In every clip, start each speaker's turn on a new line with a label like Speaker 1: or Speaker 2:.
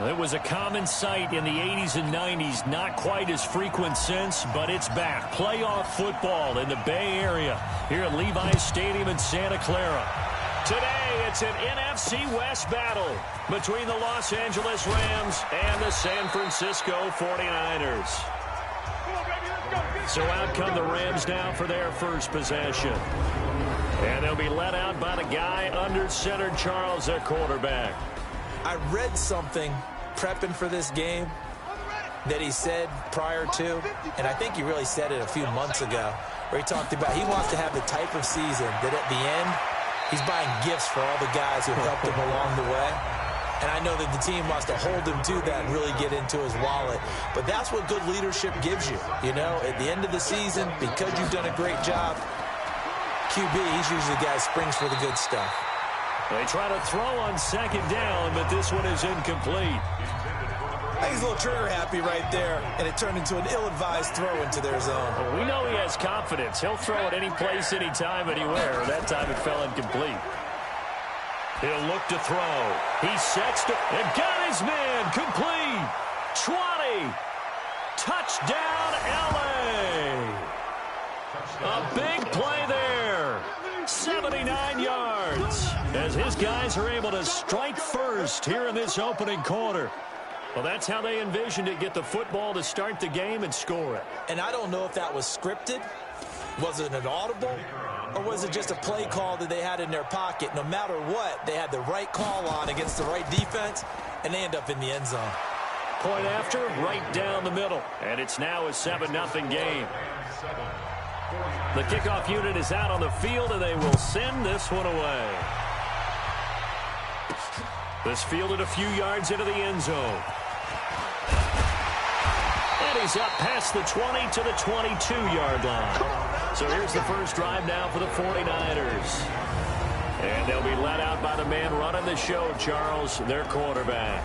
Speaker 1: It was a common sight in the 80s and 90s, not quite as frequent since, but it's back. Playoff football in the Bay Area here at Levi's Stadium in Santa Clara. Today, it's an NFC West battle between the Los Angeles Rams and the San Francisco 49ers. So out come the Rams now for their first possession. And they'll be led out by the guy under center, Charles, their quarterback.
Speaker 2: I read something prepping for this game that he said prior to, and I think he really said it a few months ago, where he talked about he wants to have the type of season that at the end, he's buying gifts for all the guys who helped him along the way. And I know that the team wants to hold him to that and really get into his wallet. But that's what good leadership gives you. You know, at the end of the season, because you've done a great job, QB, he's usually the guy who springs for the good stuff.
Speaker 1: They try to throw on second down, but this one is incomplete.
Speaker 2: I think he's a little trigger happy right there, and it turned into an ill-advised throw into their zone.
Speaker 1: Well, we know he has confidence. He'll throw it any place, anytime, anywhere. That time it fell incomplete. He'll look to throw. He sets to and got his man complete. 20. Touchdown, L.A. A big play there. 79 yards as his guys are able to strike first here in this opening quarter. Well, that's how they envisioned it, get the football to start the game and score it.
Speaker 2: And I don't know if that was scripted. Was it an audible? Or was it just a play call that they had in their pocket? No matter what, they had the right call on against the right defense, and they end up in the end zone.
Speaker 1: Point after, right down the middle. And it's now a 7-0 game. The kickoff unit is out on the field, and they will send this one away. This fielded a few yards into the end zone. And he's up past the 20 to the 22-yard line. So here's the first drive now for the 49ers. And they'll be let out by the man running the show, Charles, their quarterback.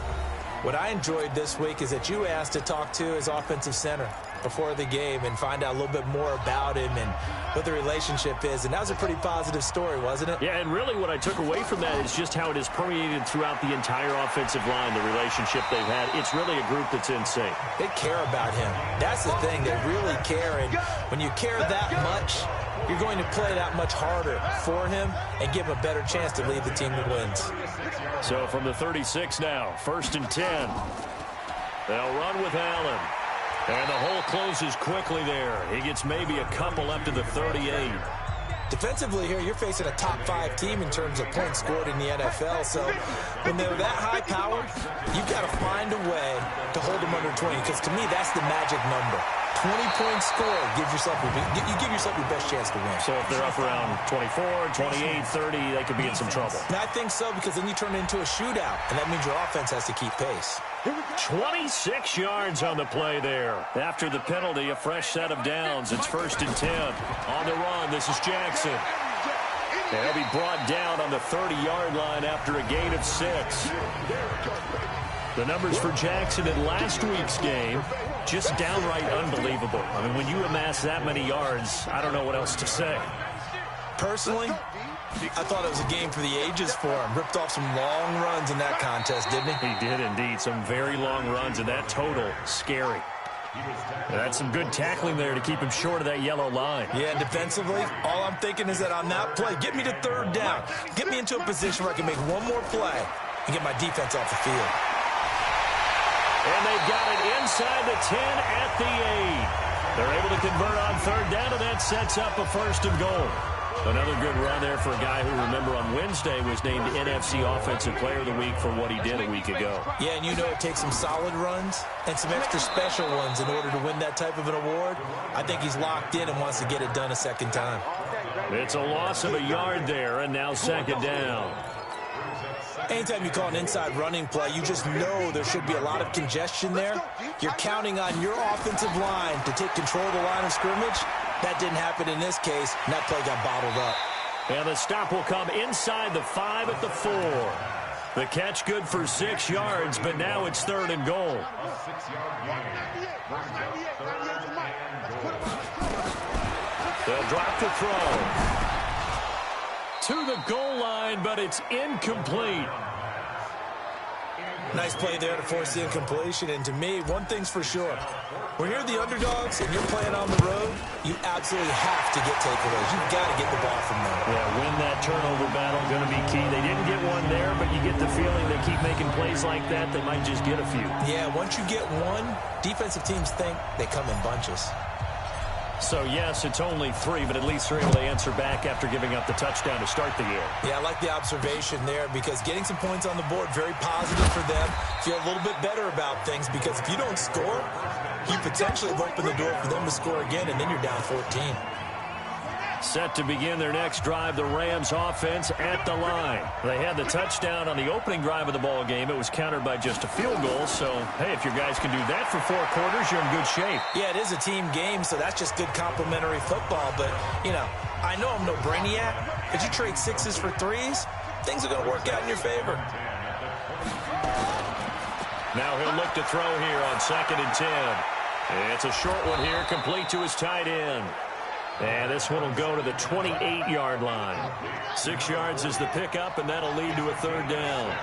Speaker 2: What I enjoyed this week is that you asked to talk to his offensive center before the game and find out a little bit more about him and what the relationship is. And that was a pretty positive story, wasn't it?
Speaker 1: Yeah, and really what I took away from that is just how it is permeated throughout the entire offensive line, the relationship they've had. It's really a group that's in sync.
Speaker 2: They care about him. That's the thing. They really care. And when you care that much, you're going to play that much harder for him and give him a better chance to lead the team that wins.
Speaker 1: So from the 36 now, 1st and 10. They'll run with Allen. And the hole closes quickly there. He gets maybe a couple up to the 38.
Speaker 2: Defensively here, you're facing a top-5 team in terms of points scored in the NFL. So when they're that high-powered, you've got to find a way to hold them under 20. Because to me, that's the magic number. 20-point score, you give yourself your best chance to win.
Speaker 1: So if they're up around 24, 28, 30, they could be in some trouble.
Speaker 2: And I think so, because then you turn it into a shootout, and that means your offense has to keep pace.
Speaker 1: 26 yards on the play there. After the penalty, a fresh set of downs. It's 1st and 10. On the run, this is Jackson. And he'll be brought down on the 30-yard line after a gain of 6. The numbers for Jackson in last week's game, just downright unbelievable. I mean, when you amass that many yards, I don't know what else to say.
Speaker 2: Personally, I thought it was a game for the ages for him. Ripped off some long runs in that contest, didn't he?
Speaker 1: He did indeed. Some very long runs, and that total, scary. And that's some good tackling there to keep him short of that yellow line.
Speaker 2: Yeah, and defensively, all I'm thinking is that on that play, get me to 3rd down. Get me into a position where I can make one more play and get my defense off the field.
Speaker 1: And they've got it inside the 10 at the 8. They're able to convert on 3rd down, and that sets up a 1st and goal. Another good run there for a guy who, remember, on Wednesday was named NFC Offensive Player of the Week for what he did a week ago.
Speaker 2: Yeah, and you know it takes some solid runs and some extra special ones in order to win that type of an award. I think he's locked in and wants to get it done a second time.
Speaker 1: It's a loss of a yard there, and now 2nd down.
Speaker 2: Anytime you call an inside running play, you just know there should be a lot of congestion there. You're counting on your offensive line to take control of the line of scrimmage. That didn't happen in this case, and that play got bottled up.
Speaker 1: And the stop will come inside the 5 at the 4. The catch good for 6 yards, but now it's 3rd and goal. They'll drop the throw. To the goal line, but it's incomplete.
Speaker 2: Nice play there to force the incompletion. And to me, one thing's for sure. When you're the underdogs and you're playing on the road, you absolutely have to get takeaways. You've got to get the ball from them.
Speaker 1: Yeah, win that turnover battle, going to be key. They didn't get one there, but you get the feeling they keep making plays like that, they might just get a few.
Speaker 2: Yeah, once you get one, defensive teams think they come in bunches.
Speaker 1: So, yes, it's only 3, but at least they're able to answer back after giving up the touchdown to start the year.
Speaker 2: Yeah, I like the observation there because getting some points on the board, very positive for them. Feel a little bit better about things because if you don't score, you potentially have opened the door for them to score again, and then you're down 14.
Speaker 1: Set to begin their next drive, the Rams offense at the line. They had the touchdown on the opening drive of the ball game. It was countered by just a field goal. So, hey, if your guys can do that for 4 quarters, you're in good shape.
Speaker 2: Yeah, it is a team game, so that's just good complimentary football. But, you know, I know I'm no brainiac, but you trade 6s for 3s, things are going to work out in your favor.
Speaker 1: Now he'll look to throw here on 2nd and 10. It's a short one here, complete to his tight end. And this one will go to the 28-yard line. 6 yards is the pickup, and that'll lead to a 3rd down.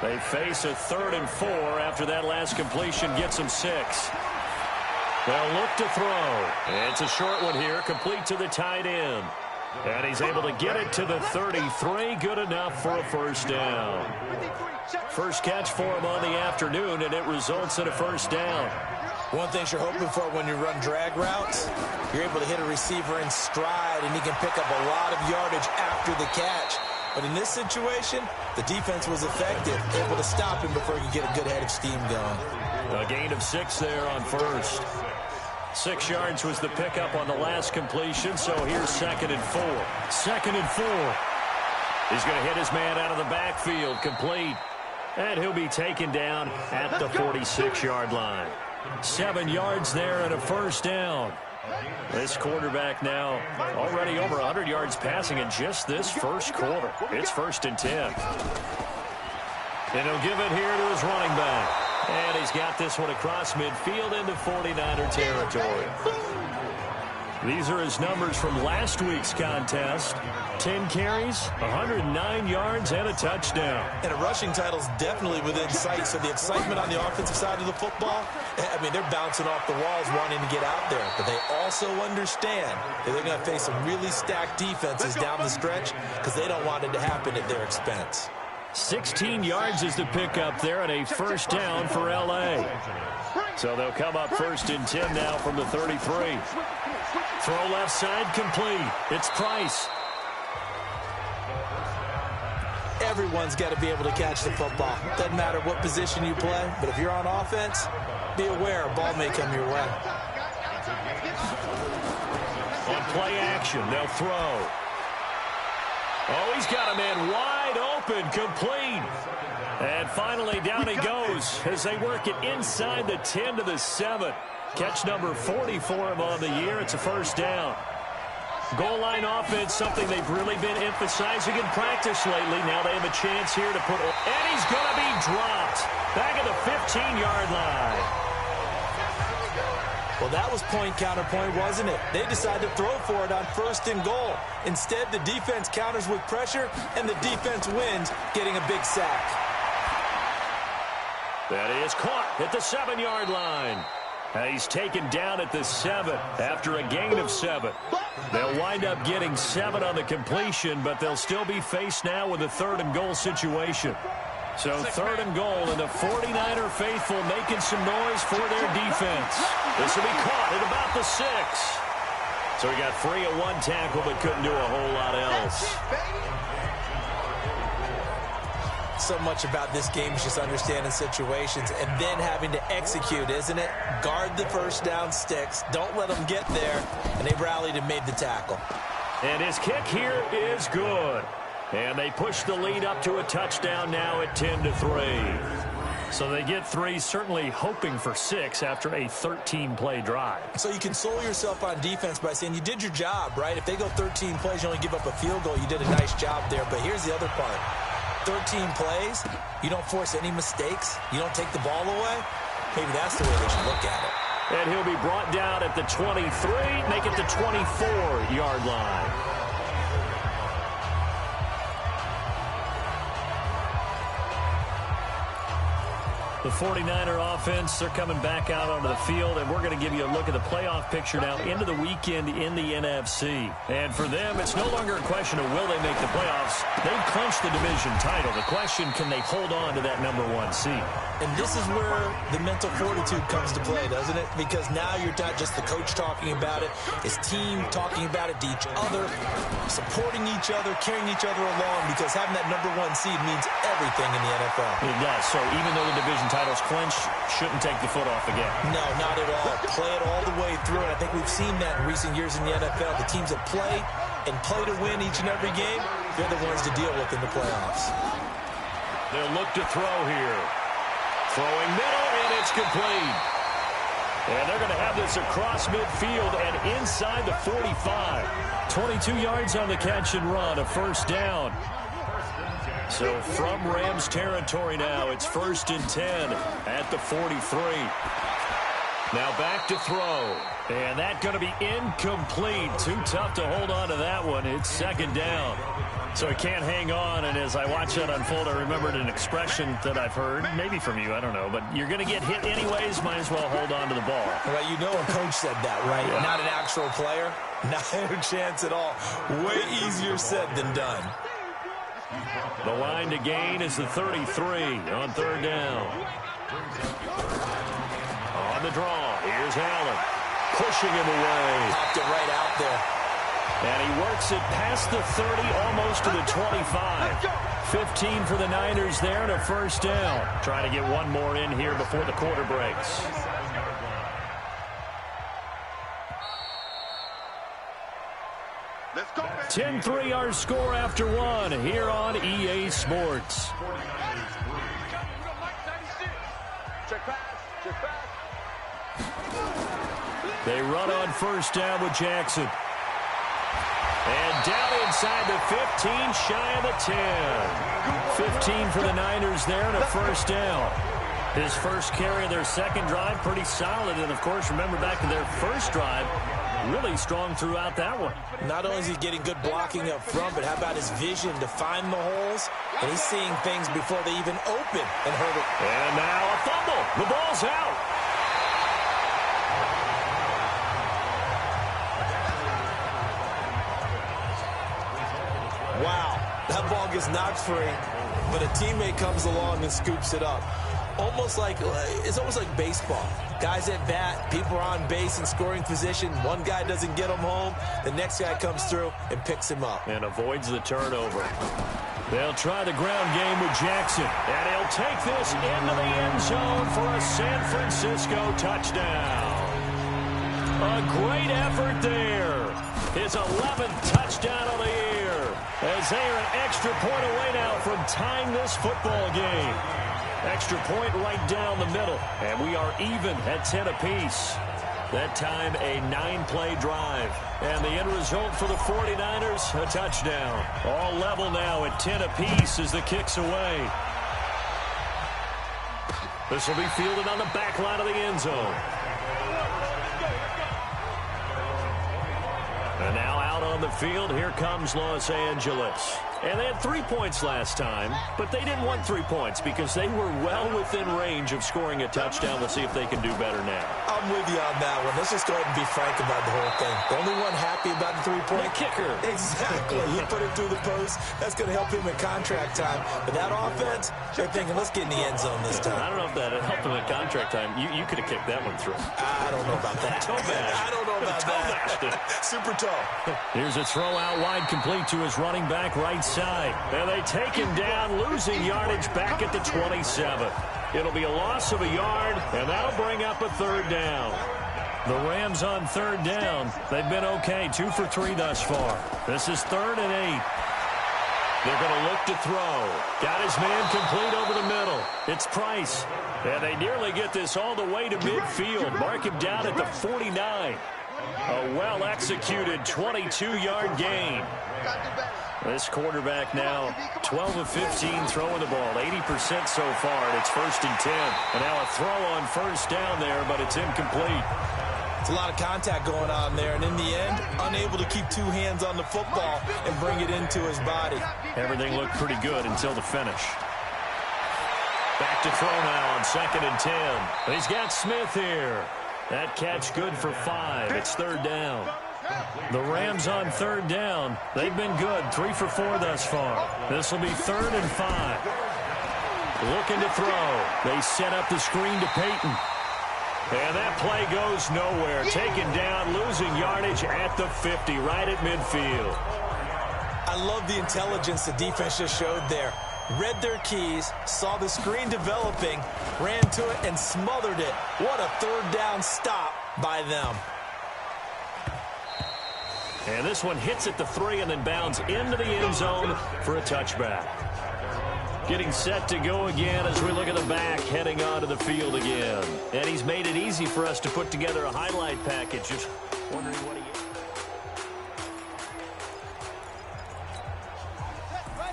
Speaker 1: They face a 3rd and 4 after that last completion gets them 6. They'll look to throw. It's a short one here, complete to the tight end. And he's able to get it to the 33. Good enough for a 1st down. First catch for him on the afternoon, and it results in a 1st down.
Speaker 2: One thing you're hoping for when you run drag routes, you're able to hit a receiver in stride, and he can pick up a lot of yardage after the catch. But in this situation, the defense was effective, able to stop him before he could get a good head of steam going.
Speaker 1: A gain of 6 there on 1st. 6 yards was the pickup on the last completion, so here's 2nd and 4. 2nd and 4. He's going to hit his man out of the backfield, complete. And he'll be taken down at the 46-yard line. 7 yards there and a 1st down. This quarterback now already over 100 yards passing in just this 1st quarter. It's 1st and 10. And he'll give it here to his running back. And he's got this one across midfield into 49er territory. These are his numbers from last week's contest. 10 carries, 109 yards, and a touchdown.
Speaker 2: And a rushing title's definitely within sight, so the excitement on the offensive side of the football, I mean, they're bouncing off the walls wanting to get out there. But they also understand that they're going to face some really stacked defenses down the stretch because they don't want it to happen at their expense.
Speaker 1: 16 yards is the pickup there and a 1st down for L.A. So they'll come up 1st and 10 now from the 33. Throw left side complete. It's Price.
Speaker 2: Everyone's got to be able to catch the football. Doesn't matter what position you play, but if you're on offense, be aware a ball may come your way.
Speaker 1: On play action, they'll throw. Oh, he's got a man wide open, complete. And finally, down he goes as they work it inside the 10 to the 7. Catch number 40 for him on the year. It's a 1st down. Goal line offense, something they've really been emphasizing in practice lately. Now they have a chance here to put, and he's going to be dropped back at the 15-yard line.
Speaker 2: Well, that was point counterpoint, wasn't it? They decided to throw for it on 1st and goal. Instead, the defense counters with pressure, and the defense wins, getting a big sack.
Speaker 1: That is caught at the 7-yard line. He's taken down at the 7 after a gain of 7. They'll wind up getting 7 on the completion, but they'll still be faced now with a 3rd and goal situation. So 3rd and goal, and the 49er faithful making some noise for their defense. This will be caught at about the 6. So he got free of 1 tackle, but couldn't do a whole lot else.
Speaker 2: So much about this game is just understanding situations and then having to execute, isn't it? Guard the 1st down sticks. Don't let them get there. And they rallied and made the tackle.
Speaker 1: And his kick here is good. And they push the lead up to a touchdown now at 10-3. So they get 3, certainly hoping for 6 after a 13-play drive.
Speaker 2: So you console yourself on defense by saying you did your job, right? If they go 13 plays, you only give up a field goal, you did a nice job there. But here's the other part. 13 plays, you don't force any mistakes, you don't take the ball away, maybe that's the way they should look at it.
Speaker 1: And he'll be brought down at the 23, make it the 24-yard line. The 49er offense, they're coming back out onto the field, and we're going to give you a look at the playoff picture now into the weekend in the NFC. And for them, it's no longer a question of will they make the playoffs. They've clinched the division title. The question, can they hold on to that number 1 seed?
Speaker 2: And this is where the mental fortitude comes to play, doesn't it? Because now you're not just the coach talking about it, his team talking about it to each other, supporting each other, carrying each other along, because having that number 1 seed means everything in the NFL.
Speaker 1: It does. So even though the division title's clinched, shouldn't take the foot off the gas.
Speaker 2: No, not at all. Play it all the way through, and I think we've seen that in recent years in the NFL. The teams that play and play to win each and every game, they're the ones to deal with in the playoffs.
Speaker 1: They'll look to throw here. Throwing middle, and it's complete. And they're going to have this across midfield and inside the 45. 22 yards on the catch and run, a first down. So from Rams territory now, it's 1st and 10 at the 43. Now back to throw. And that's going to be incomplete. Too tough to hold on to that one. It's 2nd down. So he can't hang on, and as I watch that unfold, I remembered an expression that I've heard, maybe from you, I don't know, but you're going to get hit anyways, might as well hold on to the ball.
Speaker 2: Well, you know a coach said that, right?
Speaker 1: Yeah.
Speaker 2: Not an actual player. Not a chance at all. Way easier said than done.
Speaker 1: The line to gain is the 33 on 3rd down. On the draw, here's Allen. Pushing him away.
Speaker 2: Popped it right out there.
Speaker 1: And he works it past the 30, almost to the 25. 15 for the Niners there and a first down. Trying to get one more in here before the quarter breaks.
Speaker 3: Let's go,
Speaker 1: 10-3 our score after one here on EA Sports.
Speaker 3: Check pass. Check pass.
Speaker 1: They run on first down with Jackson. And down inside the 15, shy of the 10. 15 for the Niners there and a first down. His first carry of their second drive, pretty solid. And, of course, remember back to their first drive, really strong throughout that one.
Speaker 2: Not only is he getting good blocking up front, but how about his vision to find the holes? And he's seeing things before they even open and hurt it.
Speaker 1: And now a fumble. The ball's out.
Speaker 2: Wow, that ball gets knocked free, but a teammate comes along and scoops it up. It's almost like baseball. Guys at bat, people are on base in scoring position. One guy doesn't get him home. The next guy comes through and picks him up.
Speaker 1: And avoids the turnover. They'll try the ground game with Jackson. And he'll take this into the end zone for a San Francisco touchdown. A great effort there. His 11th touchdown of the year. As they are an extra point away now from tying this football game. Extra point right down the middle. And we are even at 10 apiece. That time a 9-play drive. And the end result for the 49ers, a touchdown. All level now at 10 apiece as the kick's away. This will be fielded on the back line of the end zone. And now out on the field, here comes Los Angeles. And they had 3 points last time, but they didn't want 3 points because they were well within range of scoring a touchdown. We'll see if they can do better now.
Speaker 2: I'm with you on that one. Let's just go ahead and be frank about the whole thing. The only one happy about the 3-point?
Speaker 1: The kicker.
Speaker 2: Exactly. He put it through the post. That's going to help him in contract time. But that offense, they're thinking, let's get in the end zone this time.
Speaker 1: I don't know if that helped him in contract time. You could have kicked that one through.
Speaker 2: I don't know about that. I don't know about that. Super toe.
Speaker 1: Here's a throw out wide, complete to his running back right side. And they take him down, losing yardage back at the 27. It'll be a loss of a yard, and that'll bring up a 3rd down. The Rams on 3rd down. They've been okay, 2 for 3 thus far. This is 3rd and 8. They're going to look to throw. Got his man complete over the middle. It's Price. And they nearly get this all the way to midfield. Mark him down at the 49. A well-executed 22-yard gain. This quarterback now 12 of 15 throwing the ball, 80% so far, and it's 1st and 10. And now a throw on first down there, but it's incomplete.
Speaker 2: It's a lot of contact going on there, and in the end, unable to keep 2 hands on the football and bring it into his body.
Speaker 1: Everything looked pretty good until the finish. Back to throw now on 2nd and 10. He's got Smith here. That catch good for 5. It's 3rd down. The Rams on 3rd down. They've been good. 3 for 4 thus far. This will be 3rd and 5. Looking to throw. They set up the screen to Peyton. And that play goes nowhere. Taken down, losing yardage at the 50, right at midfield.
Speaker 2: I love the intelligence the defense just showed there. Read their keys, saw the screen developing, ran to it, and smothered it. What a 3rd down stop by them.
Speaker 1: And this one hits at the 3 and then bounds into the end zone for a touchback. Getting set to go again as we look at the back heading onto the field again. And he's made it easy for us to put together a highlight package. Just wondering what he is.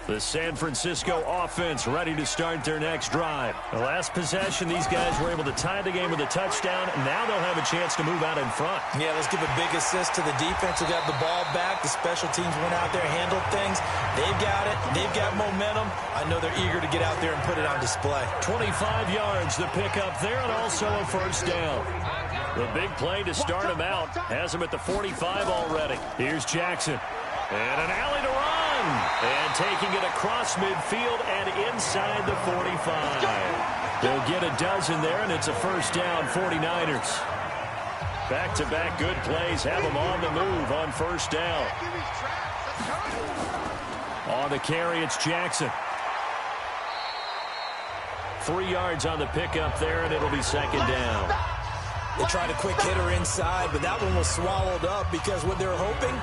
Speaker 1: The San Francisco offense ready to start their next drive. The last possession, these guys were able to tie the game with a touchdown, and now they'll have a chance to move out in front.
Speaker 2: Yeah, let's give a big assist to the defense who got the ball back. The special teams went out there, handled things. They've got it. They've got momentum. I know they're eager to get out there and put it on display.
Speaker 1: 25 yards the pick up there, and also a 1st down. The big play to start him out has him at the 45 already. Here's Jackson. And an alley to run. And taking it across midfield and inside the 45. They'll get a dozen there, and it's a 1st down, 49ers. Back-to-back good plays have them on the move on 1st down. On the carry, it's Jackson. 3 yards on the pickup there, and it'll be 2nd down.
Speaker 2: They tried a quick hitter inside, but that one was swallowed up because what they were hoping,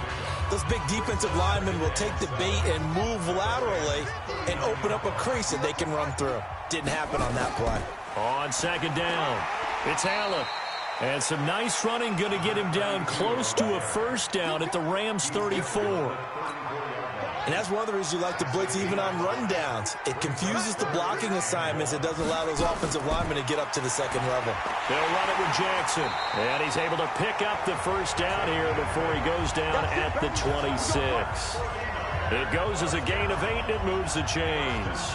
Speaker 2: those big defensive linemen will take the bait and move laterally and open up a crease that they can run through. Didn't happen on that play.
Speaker 1: On 2nd down, it's Allen. And some nice running, going to get him down close to a 1st down at the Rams 34.
Speaker 2: And that's one of the reasons you like to blitz even on rundowns. It confuses the blocking assignments. It doesn't allow those offensive linemen to get up to the 2nd level.
Speaker 1: They'll run it with Jackson. And he's able to pick up the 1st down here before he goes down at the 26. It goes as a gain of 8, and it moves the chains.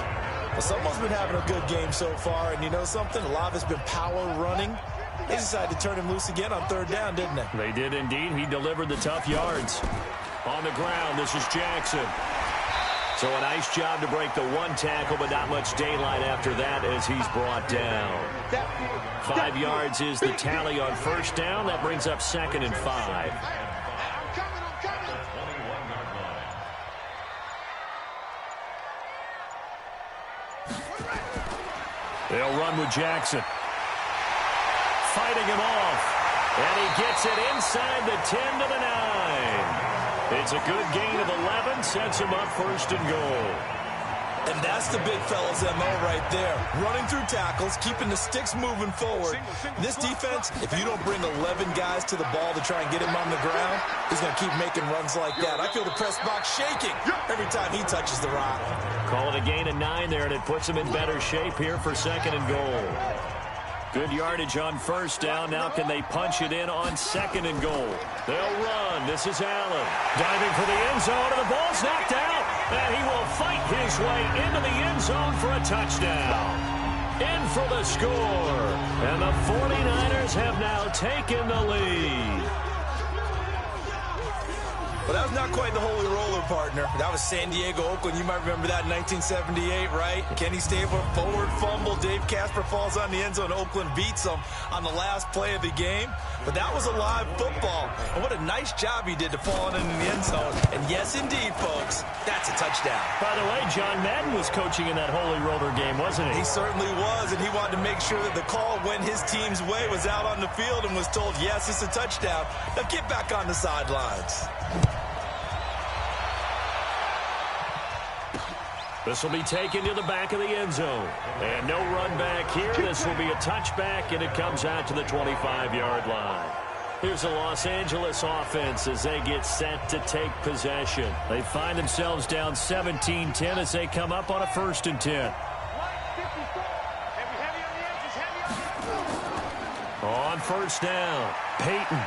Speaker 2: Well, someone's been having a good game so far, and you know something? A lot of it's been power running. They decided to turn him loose again on 3rd down, didn't they?
Speaker 1: They did indeed. He delivered the tough yards. On the ground, this is Jackson. So a nice job to break the 1 tackle, but not much daylight after that as he's brought down. 5 yards is the tally on 1st down. That brings up 2nd and 5. They'll run with Jackson. Fighting him off. And he gets it inside the 10 to the 9. It's a good gain of 11, sets him up 1st and goal.
Speaker 2: And that's the big fella's MO right there. Running through tackles, keeping the sticks moving forward. This defense, if you don't bring 11 guys to the ball to try and get him on the ground, he's going to keep making runs like that. I feel the press box shaking every time he touches the rock.
Speaker 1: Call it a gain of 9 there, and it puts him in better shape here for 2nd and goal. Good yardage on 1st down. Now can they punch it in on 2nd and goal? They'll run. This is Allen. Diving for the end zone, and the ball's knocked out. And he will fight his way into the end zone for a touchdown. In for the score. And the 49ers have now taken the lead.
Speaker 2: Well, that was not quite the holy roller, partner. That was San Diego, Oakland. You might remember that in 1978, right? Kenny Stabler, forward fumble. Dave Casper falls on the end zone. Oakland beats them on the last play of the game. But that was a live football. And what a nice job he did to fall in the end zone. And yes, indeed, folks, that's a touchdown.
Speaker 1: By the way, John Madden was coaching in that holy roller game, wasn't he?
Speaker 2: He certainly was, and he wanted to make sure that the call went his team's way, was out on the field, and was told, yes, it's a touchdown. Now get back on the sidelines.
Speaker 1: This will be taken to the back of the end zone. And no run back here. This will be a touchback, and it comes out to the 25-yard line. Here's the Los Angeles offense as they get set to take possession. They find themselves down 17-10 as they come up on a 1st and 10. On 1st down, Peyton.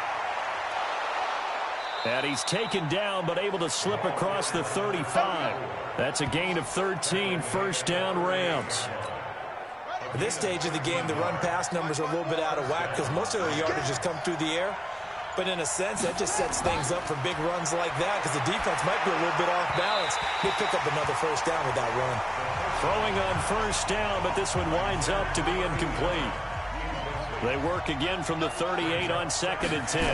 Speaker 1: And he's taken down but able to slip across the 35. That's a gain of 13, 1st down Rams.
Speaker 2: At this stage of the game, the run-pass numbers are a little bit out of whack because most of their yardage has come through the air. But in a sense, that just sets things up for big runs like that because the defense might be a little bit off balance. He'll pick up another first down with that run.
Speaker 1: Throwing on first down, but this one winds up to be incomplete. They work again from the 38 on 2nd and 10.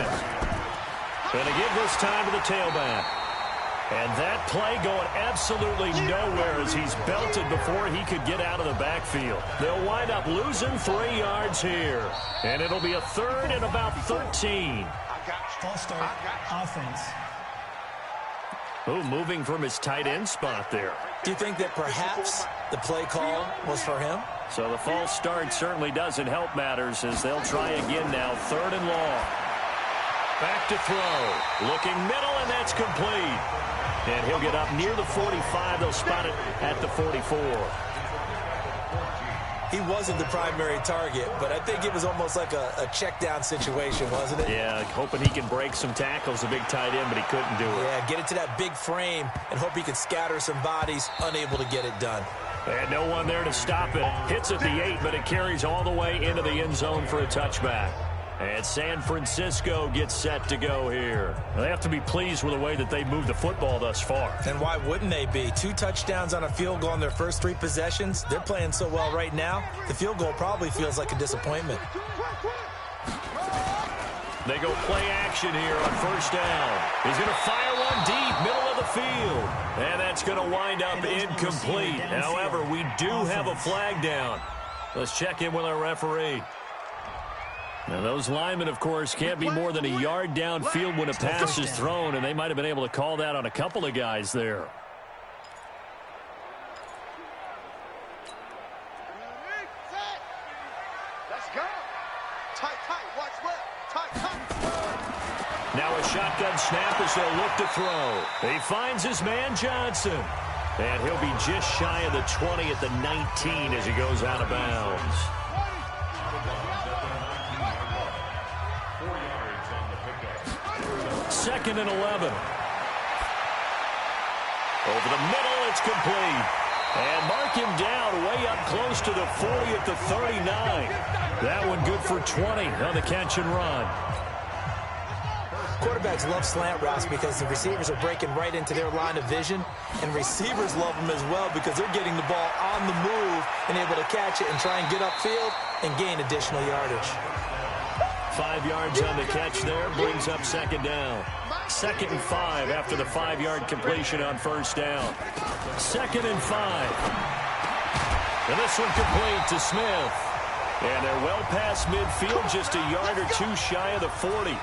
Speaker 1: Going to give this time to the tailback. And that play going absolutely nowhere as he's belted before he could get out of the backfield. They'll wind up losing 3 yards here. And it'll be a 3rd and about 13.
Speaker 4: False start, offense.
Speaker 1: Oh, moving from his tight end spot there.
Speaker 2: Do you think that perhaps the play call was for him?
Speaker 1: So the false start certainly doesn't help matters as they'll try again now, 3rd and long. Back to throw. Looking middle, and that's complete. And he'll get up near the 45. They'll spot it at the 44.
Speaker 2: He wasn't the primary target, but I think it was almost like a check down situation, wasn't it?
Speaker 1: Yeah, hoping he can break some tackles, a big tight end, but he couldn't do it.
Speaker 2: Yeah, get it to that big frame and hope he could scatter some bodies, unable to get it done.
Speaker 1: And no one there to stop it. Hits at the 8, but it carries all the way into the end zone for a touchback. And San Francisco gets set to go here. They have to be pleased with the way that they moved the football thus far.
Speaker 2: And why wouldn't they be? 2 touchdowns on a field goal in their first 3 possessions. They're playing so well right now, the field goal probably feels like a disappointment.
Speaker 1: They go play action here on first down. He's going to fire one deep, middle of the field. And that's going to wind up incomplete. However, we do have a flag down. Let's check in with our referee. Now, those linemen, of course, can't be more than a yard downfield when a pass is thrown, and they might have been able to call that on a couple of guys there.
Speaker 3: Let's go. Tight, tight. Watch left. Tight, tight.
Speaker 1: Now a shotgun snap as they'll look to throw. He finds his man Johnson. And he'll be just shy of the 20 at the 19 as he goes out of bounds. Second and 11. Over the middle, it's complete. And mark him down way up close to the 40 at the 39. That one good for 20 on the catch and run.
Speaker 2: Quarterbacks love slant routes because the receivers are breaking right into their line of vision, and receivers love them as well because they're getting the ball on the move and able to catch it and try and get upfield and gain additional yardage.
Speaker 1: 5 yards on the catch there, brings up second down. 2nd and 5 after the 5-yard completion on first down. 2nd and 5. And this one complete to Smith. And they're well past midfield, just a yard or 2 shy of the 40.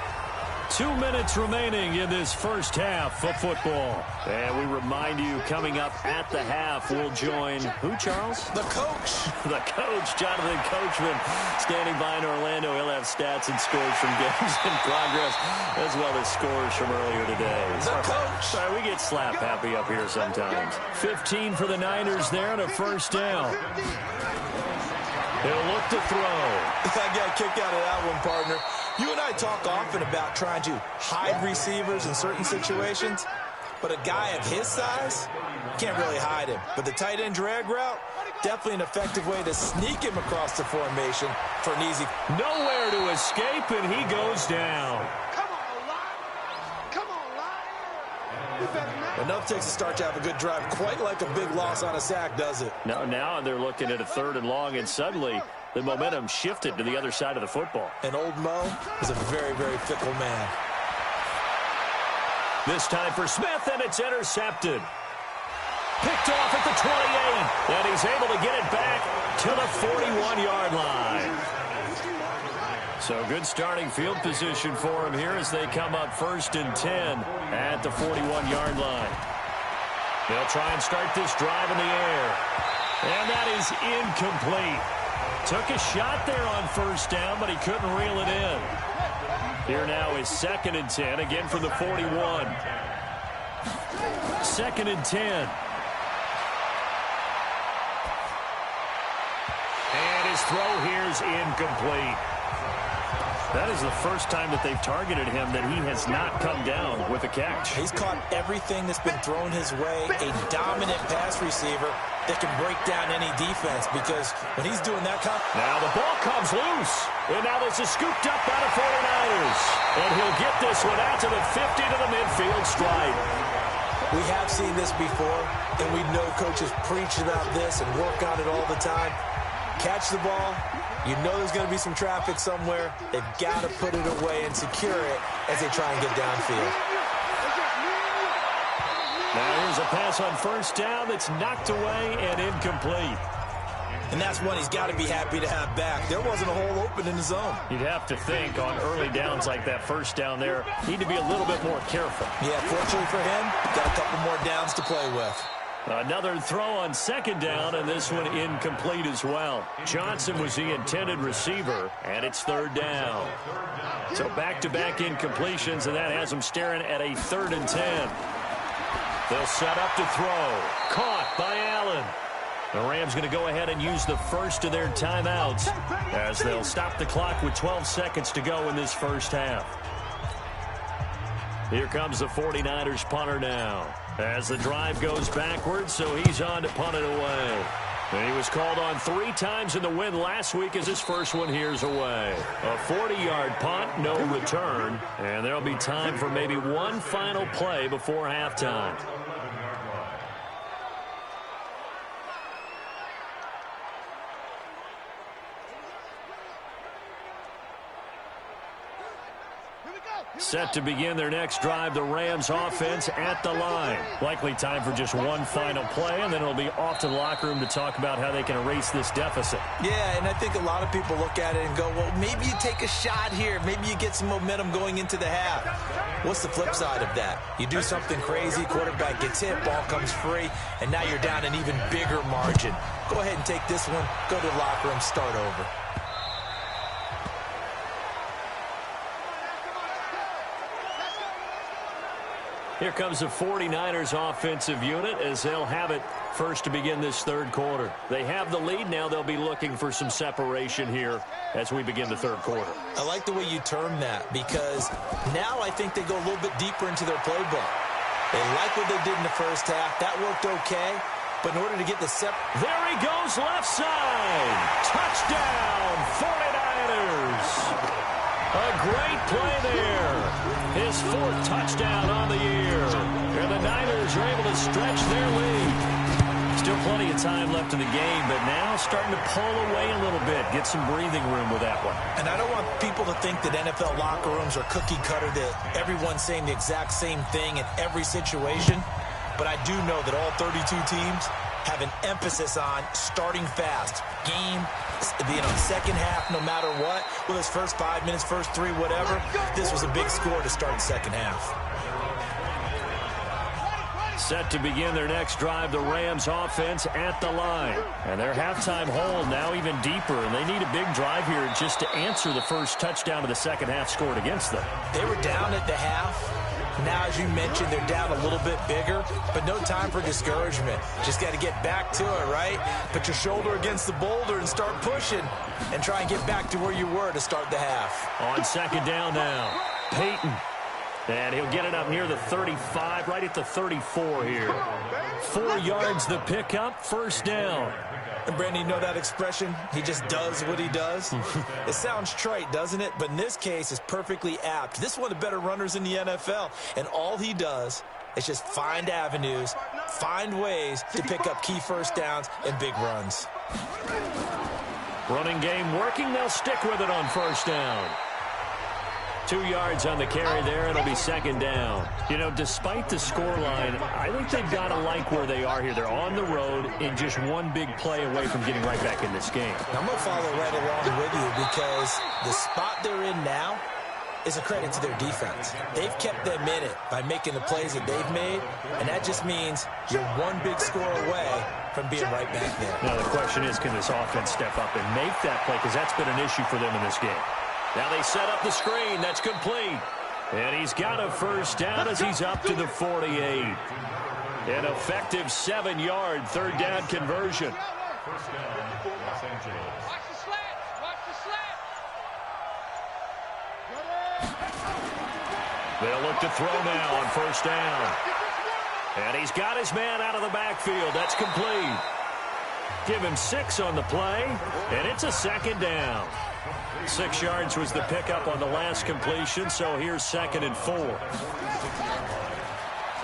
Speaker 1: 2 minutes remaining in this first half of football. And we remind you, coming up at the half, we'll join who, Charles?
Speaker 2: The coach.
Speaker 1: The coach, Jonathan Coachman, standing by in Orlando. He'll have stats and scores from games in progress, as well as scores from earlier today.
Speaker 2: The coach.
Speaker 1: Sorry, we get slap happy up here sometimes. 15 for the Niners there and a first down. He'll look to throw.
Speaker 2: I got a kick out of that one, partner. You and I talk often about trying to hide receivers in certain situations, but a guy of his size, can't really hide him. But the tight end drag route, definitely an effective way to sneak him across the formation for an easy.
Speaker 1: Nowhere to escape, and he goes down.
Speaker 3: Come on, line. Come on, line. You better not.
Speaker 2: Enough takes to start to have a good drive, quite like a big loss on a sack, does it?
Speaker 1: Now they're looking at a 3rd and long, and suddenly the momentum shifted to the other side of the football.
Speaker 2: And old Mo is a very, very fickle man.
Speaker 1: This time for Smith, and it's intercepted. Picked off at the 28, and he's able to get it back to the 41-yard line. So good starting field position for him here as they come up 1st and 10 at the 41-yard line. They'll try and start this drive in the air. And that is incomplete. Took a shot there on first down, but he couldn't reel it in. Here now is 2nd and 10, again from the 41. 2nd and 10. And his throw here is incomplete. That is the first time that they've targeted him that he has not come down with a catch.
Speaker 2: He's caught everything that's been thrown his way. A dominant pass receiver that can break down any defense, because when he's doing that
Speaker 1: now the ball comes loose. And now this is scooped up by the 49ers. And he'll get this one out to the 50 to the midfield stripe.
Speaker 2: We have seen this before, and we know coaches preach about this and work on it all the time. Catch the ball. You know there's going to be some traffic somewhere. They've got to put it away and secure it as they try and get downfield.
Speaker 1: Now here's a pass on first down that's knocked away and incomplete.
Speaker 2: And that's one he's got to be happy to have back. There wasn't a hole open in the zone.
Speaker 1: You'd have to think on early downs like that first down there, need to be a little bit more careful.
Speaker 2: Yeah, fortunately for him, got a couple more downs to play with.
Speaker 1: Another throw on second down, and this one incomplete as well. Johnson was the intended receiver, and it's third down. So back-to-back incompletions, and that has them staring at a 3rd and 10. They'll set up to throw. Caught by Allen. The Rams going to go ahead and use the first of their timeouts as they'll stop the clock with 12 seconds to go in this first half. Here comes the 49ers punter now as the drive goes backwards, so he's on to punt it away. And he was called on 3 times in the win last week as his first one here's away. A 40-yard punt, no return, and there'll be time for maybe one final play before halftime. Set to begin their next drive, the Rams offense at the line. Likely time for just one final play, and then it'll be off to the locker room to talk about how they can erase this deficit.
Speaker 2: Yeah, and I think a lot of people look at it and go, well, maybe you take a shot here. Maybe you get some momentum going into the half. What's the flip side of that? You do something crazy, quarterback gets hit, ball comes free, and now you're down an even bigger margin. Go ahead and take this one, go to the locker room, start over.
Speaker 1: Here comes the 49ers offensive unit as they'll have it first to begin this third quarter. They have the lead. Now they'll be looking for some separation here as we begin the third quarter.
Speaker 2: I like the way you term that, because now I think they go a little bit deeper into their playbook. They like what they did in the first half. That worked okay. But in order to get the
Speaker 1: there he goes, left side. Touchdown, 49ers. A great play there. His 4th touchdown on the year. And the Niners are able to stretch their lead. Still plenty of time left in the game, but now starting to pull away a little bit. Get some breathing room with that one.
Speaker 2: And I don't want people to think that NFL locker rooms are cookie cutter, that everyone's saying the exact same thing in every situation. But I do know that all 32 teams have an emphasis on starting fast. Second half, no matter what, whether it's first 5 minutes, first 3, whatever, this was a big score to start the second half.
Speaker 1: Set to begin their next drive, the Rams offense at the line. And their halftime hold now even deeper, and they need a big drive here just to answer the first touchdown of the second half scored against them.
Speaker 2: They were down at the half. Now, as you mentioned, they're down a little bit bigger, but no time for discouragement. Just got to get back to it, right? Put your shoulder against the boulder and start pushing and try and get back to where you were to start the half.
Speaker 1: On second down now, Peyton. And he'll get it up near the 35, right at the 34 here. 4 yards the pickup, first down.
Speaker 2: And, Brandon, you know that expression? He just does what he does? It sounds trite, doesn't it? But in this case, it's perfectly apt. This is one of the better runners in the NFL. And all he does is just find avenues, find ways to pick up key first downs and big runs.
Speaker 1: Running game working. They'll stick with it on first down. 2 yards on the carry there. It'll be second down. You know, despite the scoreline, I think they've got to like where they are here. They're on the road in just one big play away from getting right back in this game.
Speaker 2: I'm going to follow right along with you, because the spot they're in now is a credit to their defense. They've kept them in it by making the plays that they've made, and that just means you're one big score away from being right back there.
Speaker 1: Now the question is, can this offense step up and make that play, because that's been an issue for them in this game. Now they set up the screen. That's complete. And he's got a first down as he's up to the 48. An effective 7-yard third down conversion.
Speaker 3: Watch the slant. Watch the slant.
Speaker 1: They'll look to throw now on first down. And he's got his man out of the backfield. That's complete. Give him 6 on the play, and it's a second down. 6 yards was the pickup on the last completion, so here's 2nd and 4.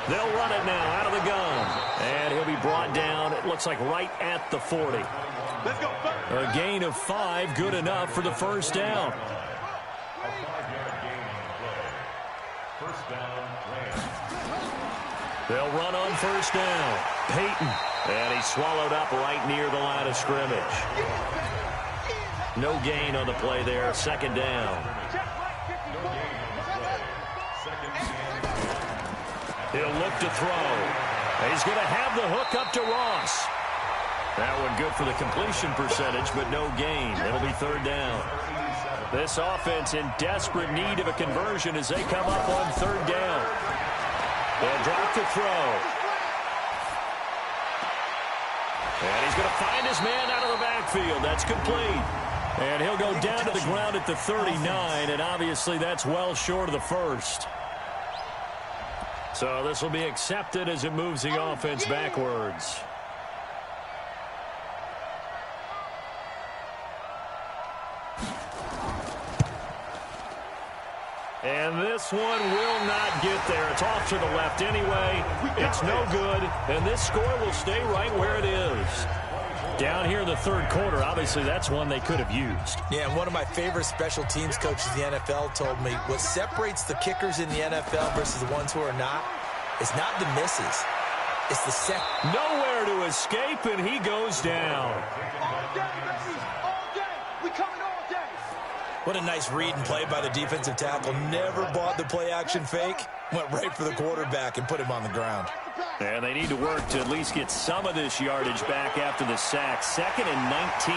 Speaker 1: They'll run it now out of the gun, and he'll be brought down, it looks like right at the 40.
Speaker 3: Let's go.
Speaker 1: A gain of 5, good enough for the first down. They'll run on first down. Peyton, and he's swallowed up right near the line of scrimmage. No gain on the play there, 2nd down. He'll look to throw. He's going to have the hook up to Ross. That one good for the completion percentage, but no gain. It'll be 3rd down. This offense in desperate need of a conversion as they come up on 3rd down. They'll drop to throw. And he's going to find his man out of the backfield. That's complete. And he'll go down to the ground at the 39, and obviously that's well short of the first. So this will be accepted as it moves the offense backwards. And this one will not get there. It's off to the left anyway. It's no good, and this score will stay right where it is. Down here in the 3rd quarter, obviously that's one they could have used.
Speaker 2: Yeah, and one of my favorite special teams coaches in the NFL told me what separates the kickers in the NFL versus the ones who are not, it's not the misses. It's the set.
Speaker 1: Nowhere to escape, and he goes down.
Speaker 3: All day, baby. All day. We coming all day.
Speaker 2: What a nice read and play by the defensive tackle. Never bought the play-action fake. Went right for the quarterback and put him on the ground.
Speaker 1: And they need to work to at least get some of this yardage back after the sack. 2nd and 19.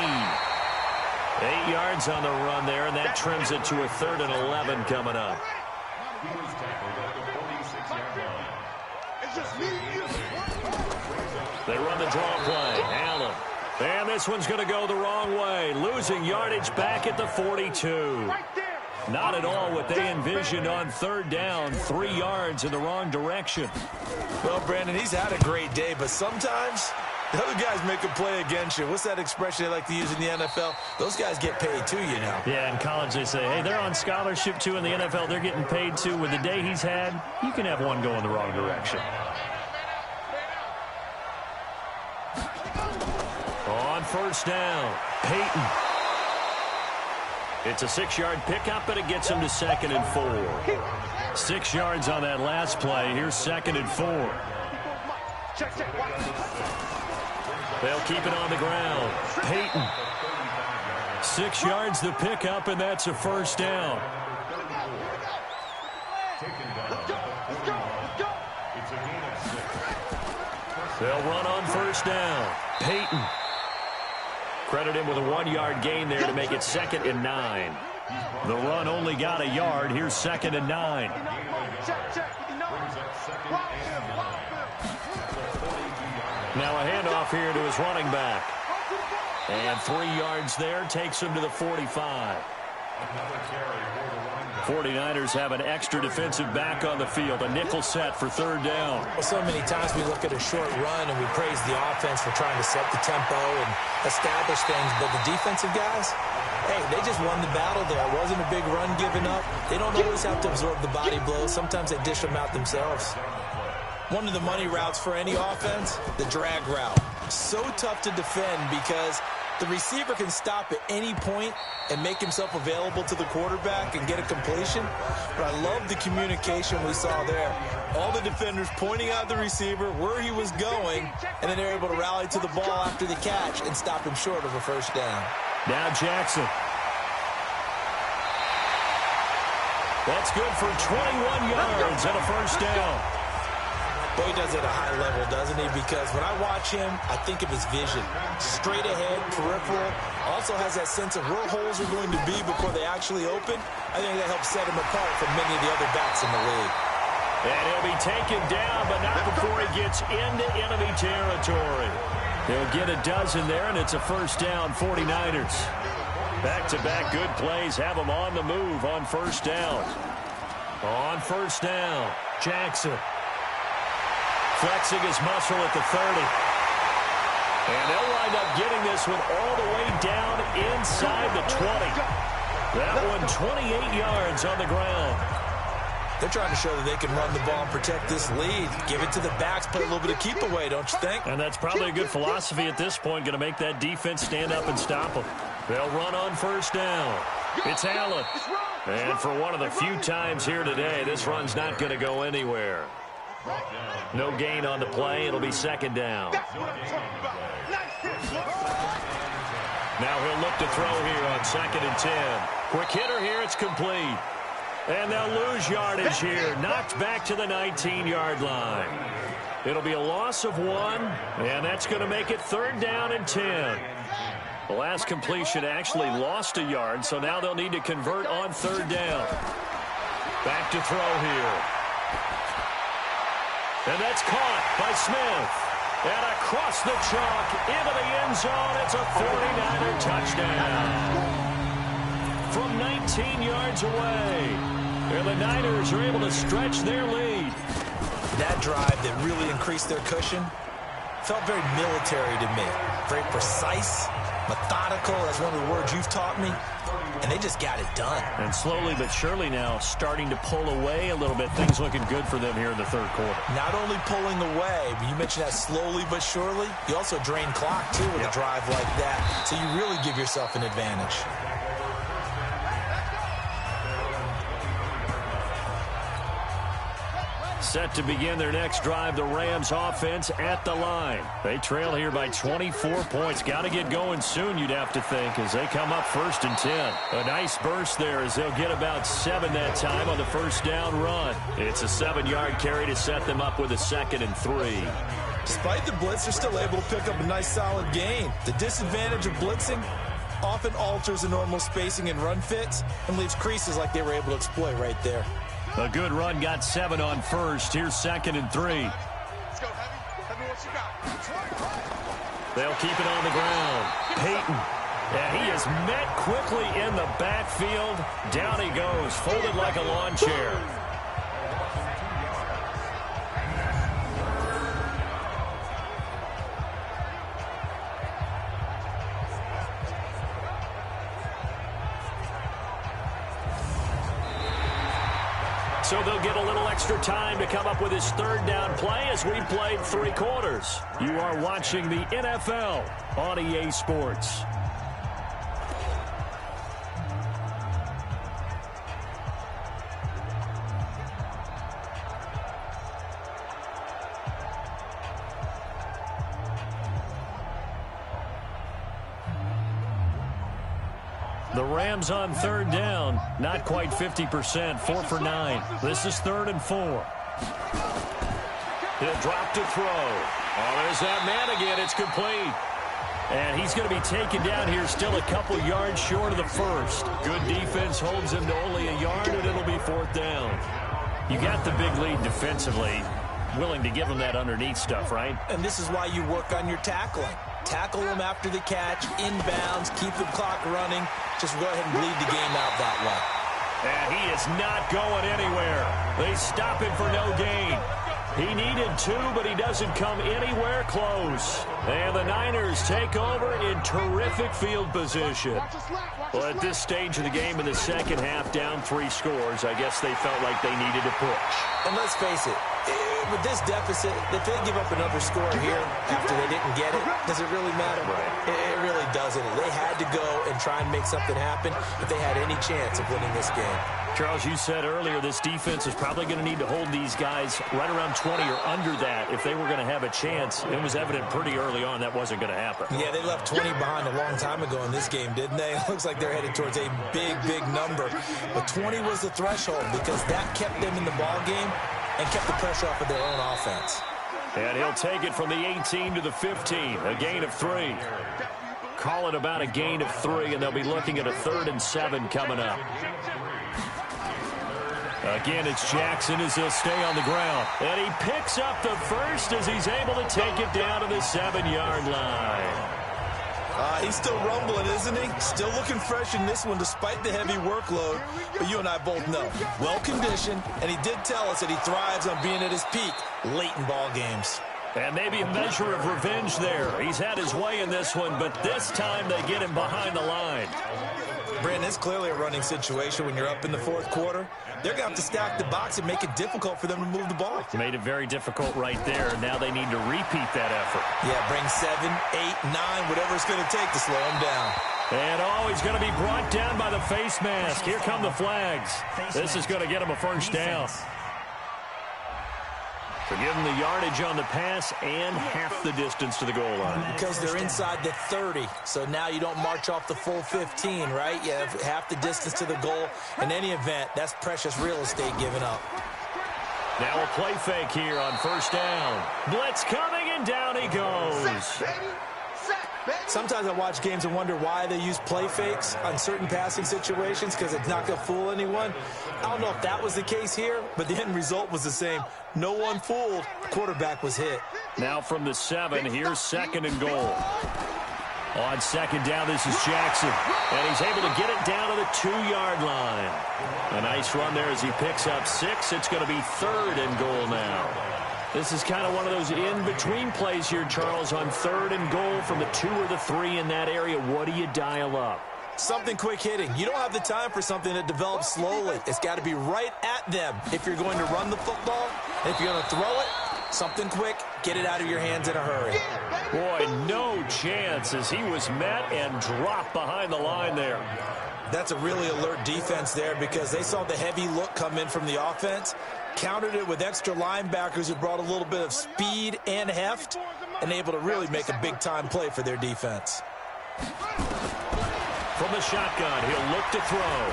Speaker 1: 8 yards on the run there, and that trims it to a 3rd and 11 coming up.
Speaker 3: It's just me and you.
Speaker 1: They run the draw play. Allen. And this one's going to go the wrong way. Losing yardage back at the 42. Not at all what they envisioned on 3rd down. 3 yards in the wrong direction.
Speaker 2: Well, Brandon, he's had a great day, but sometimes the other guys make a play against you. What's that expression they like to use in the NFL? Those guys get paid too, you know.
Speaker 1: Yeah, in college they say, hey, they're on scholarship too. In the NFL, they're getting paid too. With the day he's had, you can have one go in the wrong direction. On first down, Peyton. It's a 6-yard pickup, but it gets him to 2nd and 4. 6 yards on that last play. Here's 2nd and 4. They'll keep it on the ground. Peyton. 6 yards the pickup, and that's a first down. They'll run on first down. Peyton. Credit him with a 1-yard gain there to make it 2nd and 9. The run only got a yard. Here's 2nd and 9. Now a handoff here to his running back. And 3 yards there takes him to the 45. 49ers have an extra defensive back on the field. A nickel set for 3rd down.
Speaker 2: Well, so many times we look at a short run and we praise the offense for trying to set the tempo and establish things. But the defensive guys, hey, they just won the battle there. It wasn't a big run given up. They don't always have to absorb the body blows. Sometimes they dish them out themselves. One of the money routes for any offense, the drag route. So tough to defend because the receiver can stop at any point and make himself available to the quarterback and get a completion. But I love the communication we saw there. All the defenders pointing out the receiver, where he was going, and then they're able to rally to the ball after the catch and stop him short of a first down.
Speaker 1: Now Jackson. That's good for 21 yards and a first down.
Speaker 2: Boy, he does it at a high level, doesn't he? Because when I watch him, I think of his vision. Straight ahead, peripheral. Also has that sense of where holes are going to be before they actually open. I think that helps set him apart from many of the other backs in the league.
Speaker 1: And he'll be taken down, but not before he gets into enemy territory. He'll get a dozen there, and it's a first down, 49ers. Back-to-back good plays have them on the move on first down. On first down, Jackson. Flexing his muscle at the 30. And they'll wind up getting this one all the way down inside the 20. That one 28 yards on the ground.
Speaker 2: They're trying to show that they can run the ball and protect this lead. Give it to the backs, play a little bit of keep away, don't you think?
Speaker 1: And that's probably a good philosophy at this point, going to make that defense stand up and stop them. They'll run on first down. It's Allen. And for one of the few times here today, this run's not going to go anywhere. No gain on the play. It'll be second down. Now he'll look to throw here on 2nd and 10. Quick hitter here. It's complete. And they'll lose yardage here. Knocked back to the 19-yard line. It'll be a loss of 1, and that's going to make it 3rd down and 10. The last completion actually lost a yard, so now they'll need to convert on 3rd down. Back to throw here. And that's caught by Smith. And across the chalk into the end zone, it's a 49er touchdown. From 19 yards away. And the Niners are able to stretch their lead.
Speaker 2: That drive that really increased their cushion felt very military to me. Very precise, methodical. That's one of the words you've taught me. And they just got it done.
Speaker 1: And slowly but surely now starting to pull away a little bit. Things looking good for them here in the 3rd quarter.
Speaker 2: Not only pulling away, but you mentioned that slowly but surely. You also drain clock, too, with a drive like that. So you really give yourself an advantage.
Speaker 1: Set to begin their next drive, the Rams offense at the line. They trail here by 24 points. Got to get going soon, you'd have to think, as they come up 1st and 10. A nice burst there as they'll get about 7 that time on the first down run. It's a 7-yard carry to set them up with a 2nd and 3.
Speaker 2: Despite the blitz, they're still able to pick up a nice solid gain. The disadvantage of blitzing often alters the normal spacing and run fits and leaves creases like they were able to exploit right there.
Speaker 1: A good run, got 7 on first. Here's 2nd and 3.
Speaker 3: Let's go, Heavy, what you got?
Speaker 1: They'll keep it on the ground. Peyton. And he is met quickly in the backfield. Down he goes, folded like a lawn chair. So they'll get a little extra time to come up with his 3rd down play as we played 3 quarters. You are watching the NFL on EA Sports. The Rams on 3rd down, not quite 50%, 4 for 9. This is 3rd and 4. He'll drop to throw. Oh, there's that man again. It's complete. And he's going to be taken down here still a couple yards short of the first. Good defense holds him to only a yard, and it'll be 4th down. You got the big lead defensively. Willing to give him that underneath stuff, right?
Speaker 2: And this is why you work on your tackling. Tackle them after the catch, inbounds, keep the clock running. Just go ahead and bleed the game out that way.
Speaker 1: And he is not going anywhere. They stop him for no gain. He needed 2, but he doesn't come anywhere close. And the Niners take over in terrific field position. Well, at this stage of the game in the second half, down 3 scores, I guess they felt like they needed to push.
Speaker 2: And let's face it, with this deficit, if they give up another score here after they didn't get it, does it really matter?
Speaker 1: Right.
Speaker 2: It really doesn't. They had to go and try and make something happen if they had any chance of winning this game.
Speaker 1: Charles, you said earlier this defense is probably going to need to hold these guys right around 20 or under that if they were going to have a chance. It was evident pretty early on that wasn't going to happen.
Speaker 2: Yeah, they left 20 behind a long time ago in this game, didn't they? It looks like they're headed towards a big, big number. But 20 was the threshold because that kept them in the ball game and kept the pressure off of their own offense.
Speaker 1: And he'll take it from the 18 to the 15, a gain of 3. Call it about a gain of 3, and they'll be looking at a 3rd and 7 coming up. Again, it's Jackson as he'll stay on the ground. And he picks up the first as he's able to take it down to the 7-yard line.
Speaker 2: He's still rumbling, isn't he? Still looking fresh in this one despite the heavy workload. But you and I both know, well-conditioned, and he did tell us that he thrives on being at his peak late in ball games.
Speaker 1: And maybe a measure of revenge there. He's had his way in this one, but this time they get him behind the line.
Speaker 2: Brandon, it's clearly a running situation when you're up in the fourth quarter. They're going to have to stack the box and make it difficult for them to move the ball.
Speaker 1: Made it very difficult right there. Now they need to repeat that effort.
Speaker 2: Yeah, bring 7, 8, 9, whatever it's going to take to slow him down.
Speaker 1: And he's going to be brought down by the face mask. Here come the flags. This is going to get him a first down. So give them the yardage on the pass and half the distance to the goal line.
Speaker 2: Because they're inside the 30, so now you don't march off the full 15, right? You have half the distance to the goal. In any event, that's precious real estate given up.
Speaker 1: Now a play fake here on first down. Blitz coming, and down he goes.
Speaker 2: Sometimes I watch games and wonder why they use play fakes on certain passing situations, because it's not going to fool anyone. I don't know if that was the case here, but the end result was the same. No one fooled. The quarterback was hit.
Speaker 1: Now from the 7, here's second and goal. On second down, this is Jackson. And he's able to get it down to the 2-yard line. A nice run there as he picks up 6. It's going to be third and goal now. This is kind of one of those in-between plays here, Charles, on third and goal from the 2 or the 3 in that area. What do you dial up?
Speaker 2: Something quick hitting. You don't have the time for something that develops slowly. It's got to be right at them if you're going to run the football. And if you're going to throw it, something quick, get it out of your hands in a hurry.
Speaker 1: Boy, no chance as he was met and dropped behind the line there.
Speaker 2: That's a really alert defense there because they saw the heavy look come in from the offense, countered it with extra linebackers who brought a little bit of speed and heft, and able to really make a big-time play for their defense.
Speaker 1: From the shotgun, he'll look to throw.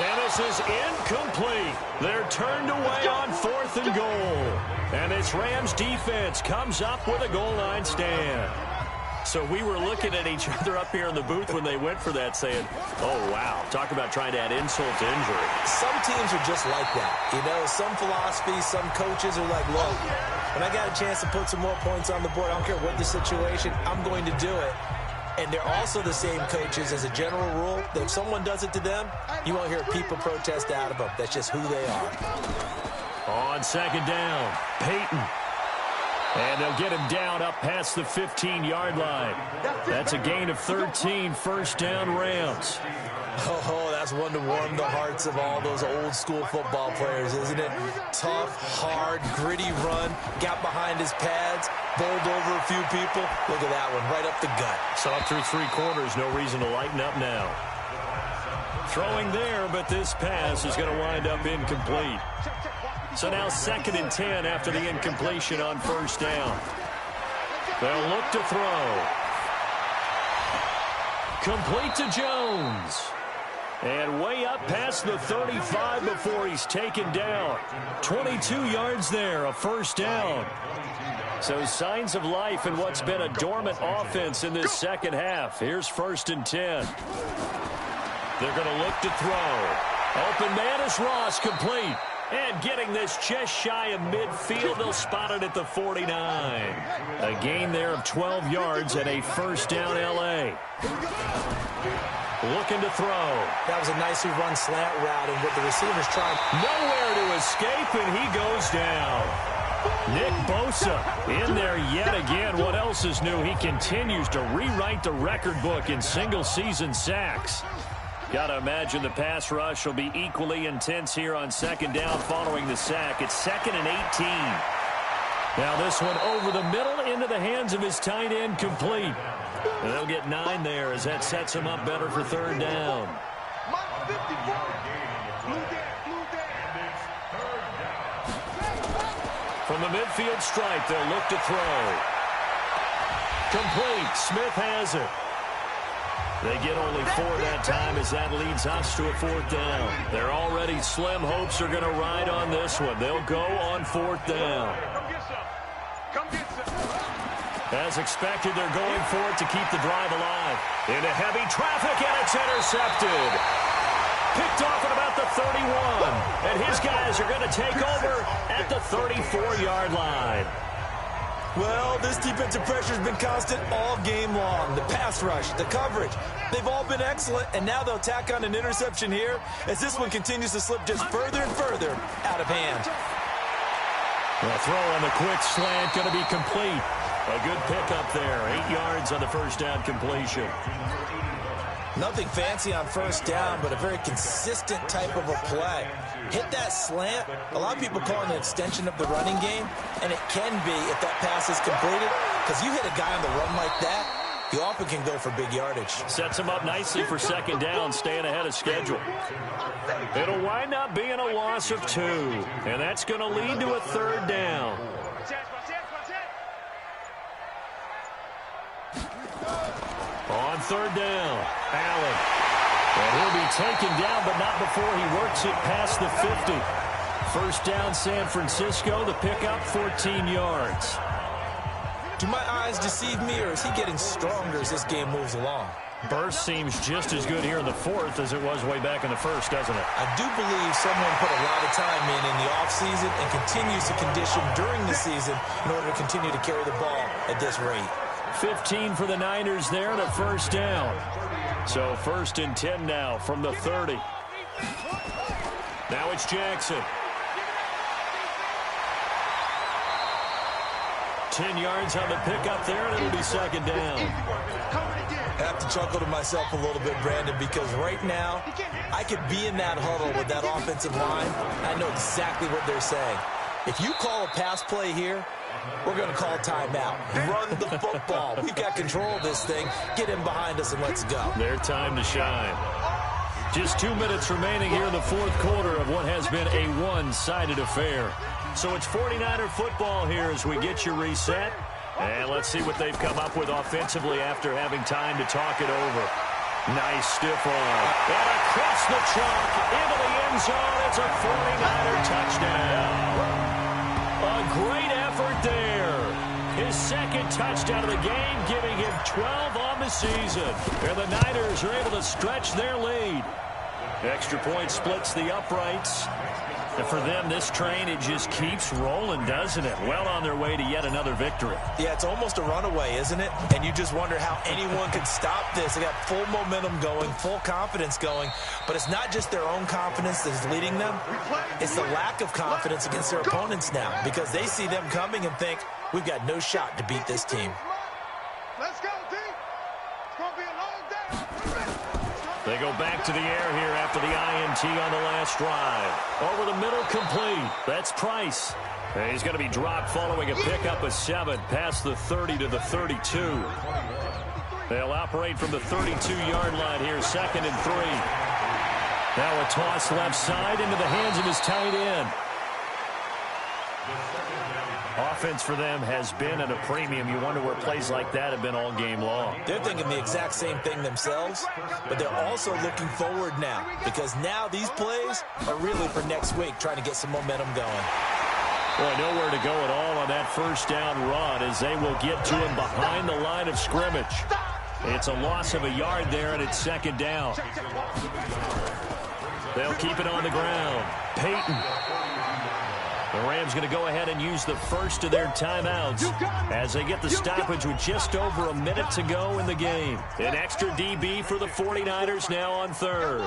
Speaker 1: And this is incomplete. They're turned away on fourth and goal. And this Rams defense comes up with a goal line stand. So we were looking at each other up here in the booth when they went for that saying, oh, wow, talk about trying to add insult to injury.
Speaker 2: Some teams are just like that. You know, some philosophies, some coaches are like, look, when I got a chance to put some more points on the board, I don't care what the situation, I'm going to do it. And they're also the same coaches as a general rule that if someone does it to them, you won't hear people protest out of them. That's just who they are.
Speaker 1: On second down, Peyton. And they'll get him down up past the 15-yard line. That's a gain of 13, first down Rams.
Speaker 2: Oh, that's one to warm the hearts of all those old-school football players, isn't it? Tough, hard, gritty run, got behind his pads, bowled over a few people. Look at that one, right up the gut.
Speaker 1: Saw through 3 quarters, no reason to lighten up now. Throwing there, but this pass is going to wind up incomplete. So now second and 10 after the incompletion on first down. They'll look to throw. Complete to Jones. And way up past the 35 before he's taken down. 22 yards there, a first down. So signs of life in what's been a dormant offense in this second half. Here's first and 10. They're going to look to throw. Open man is Ross, complete. And getting this just shy of midfield, they'll spot it at the 49. A gain there of 12 yards and a first down L.A. Looking to throw.
Speaker 2: That was a nicely run slant route, and what the receiver's trying.
Speaker 1: Nowhere to escape, and he goes down. Nick Bosa in there yet again. What else is new? He continues to rewrite the record book in single-season sacks. Got to imagine the pass rush will be equally intense here on second down following the sack. It's second and 18. Now this one over the middle into the hands of his tight end, complete. And they'll get 9 there as that sets him up better for third down. From the midfield stripe, they'll look to throw. Complete. Smith has it. They get only 4 that time as that leads us to a fourth down. They're already slim hopes are going to ride on this one. They'll go on fourth down. As expected, they're going for it to keep the drive alive. Into heavy traffic, and it's intercepted. Picked off at about the 31. And his guys are going to take over at the 34-yard line.
Speaker 2: Well, this defensive pressure has been constant all game long. The pass rush, the coverage, they've all been excellent, and now they'll tack on an interception here as this one continues to slip just further and further out of hand.
Speaker 1: The throw on the quick slant going to be complete. A good pickup there. 8 yards on the first down completion.
Speaker 2: Nothing fancy on first down, but a very consistent type of a play. Hit that slant. A lot of people call it an extension of the running game, and it can be if that pass is completed, because you hit a guy on the run like that, you often can go for big yardage.
Speaker 1: Sets him up nicely for second down, staying ahead of schedule. It'll wind up being a loss of 2, and that's going to lead to a third down. On third down, Allen. And he'll be taken down, but not before he works it past the 50. First down, San Francisco. The pickup, 14 yards.
Speaker 2: Do my eyes deceive me, or is he getting stronger as this game moves along?
Speaker 1: Burst seems just as good here in the fourth as it was way back in the first, doesn't it?
Speaker 2: I do believe someone put a lot of time in the offseason and continues to condition during the season in order to continue to carry the ball at this rate.
Speaker 1: 15 for the Niners there and a first down. So first and 10 now from the 30. Now it's Jackson. 10 yards on the pickup there, and it'll be second down.
Speaker 2: I have to chuckle to myself a little bit, Brandon, because right now I could be in that huddle with that offensive line. I know exactly what they're saying. If you call a pass play here, we're going to call timeout. Run the football. We've got control of this thing. Get in behind us and let's go.
Speaker 1: Their time to shine. Just 2 minutes remaining here in the fourth quarter of what has been a one-sided affair. So it's 49er football here as we get you reset. And let's see what they've come up with offensively after having time to talk it over. Nice stiff arm. And across the chalk into the end zone. It's a 49er touchdown. A great effort there. His second touchdown of the game, giving him 12 on the season. And the Niners are able to stretch their lead. Extra point splits the uprights. And for them, this train, it just keeps rolling, doesn't it? Well on their way to yet another victory.
Speaker 2: Yeah, it's almost a runaway, isn't it? And you just wonder how anyone could stop this. They got full momentum going, full confidence going. But it's not just their own confidence that's leading them. It's the lack of confidence against their opponents now, because they see them coming and think, we've got no shot to beat this team.
Speaker 3: Let's go, D. It's going to be a long day.
Speaker 1: They go back to the air here after the INT on the last drive. Over the middle, complete. That's Price. And he's going to be dropped following a pickup of 7 past the 30 to the 32. They'll operate from the 32-yard line here, 2nd and 3. Now a toss left side into the hands of his tight end. Offense for them has been at a premium. You wonder where plays like that have been all game long.
Speaker 2: They're thinking the exact same thing themselves, but they're also looking forward now, because now these plays are really for next week, trying to get some momentum going.
Speaker 1: Boy, nowhere to go at all on that first down run as they will get to him behind the line of scrimmage. It's a loss of a yard there, and it's second down. They'll keep it on the ground. Peyton. The Rams going to go ahead and use the first of their timeouts as they get the stoppage with just over a minute to go in the game. An extra DB for the 49ers now on third.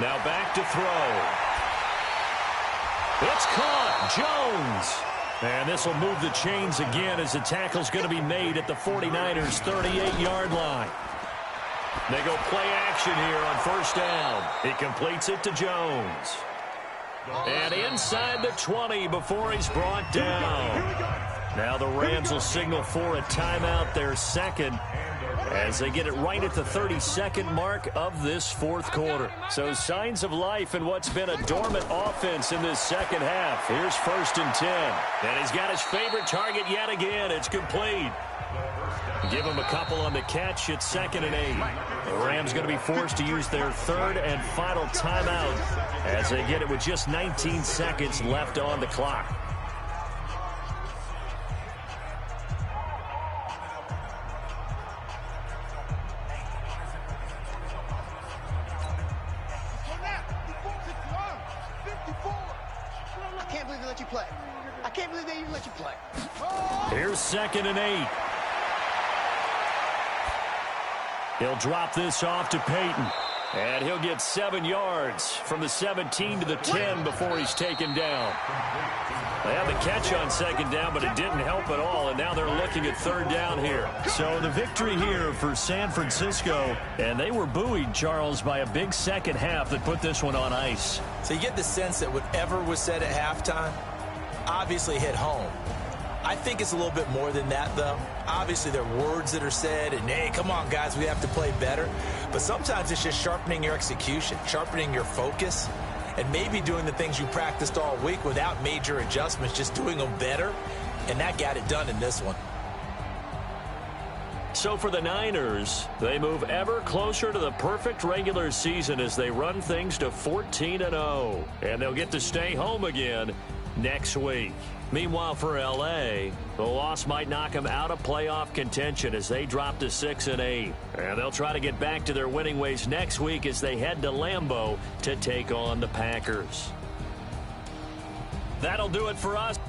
Speaker 1: Now back to throw. It's caught. Jones. And this will move the chains again as the tackle's going to be made at the 49ers' 38-yard line. They go play action here on first down. He completes it to Jones. And inside the 20 before he's brought down. Now the Rams will signal for a timeout, their second, as they get it right at the 32nd mark of this fourth quarter. So signs of life in what's been a dormant offense in this second half. Here's 1st and 10. And he's got his favorite target yet again. It's complete. Give him a couple on the catch. It's 2nd and 8. The Rams going to be forced to use their third and final timeout as they get it with just 19 seconds left on the clock.
Speaker 3: I can't believe they let you play. I can't believe they even let you play.
Speaker 1: Here's 2nd and 8. He'll drop this off to Peyton. And he'll get 7 yards from the 17 to the 10 before he's taken down. They had the catch on second down, but it didn't help at all, and now they're looking at third down here. So the victory here for San Francisco, and they were buoyed, Charles, by a big second half that put this one on ice.
Speaker 2: So you get the sense that whatever was said at halftime obviously hit home. I think it's a little bit more than that, though. Obviously, there are words that are said, and, hey, come on, guys, we have to play better. But sometimes it's just sharpening your execution, sharpening your focus, and maybe doing the things you practiced all week without major adjustments, just doing them better, and that got it done in this one.
Speaker 1: So for the Niners, they move ever closer to the perfect regular season as they run things to 14-0, and they'll get to stay home again next week. Meanwhile, for L.A., the loss might knock them out of playoff contention as they drop to 6-8. And they'll try to get back to their winning ways next week as they head to Lambeau to take on the Packers. That'll do it for us.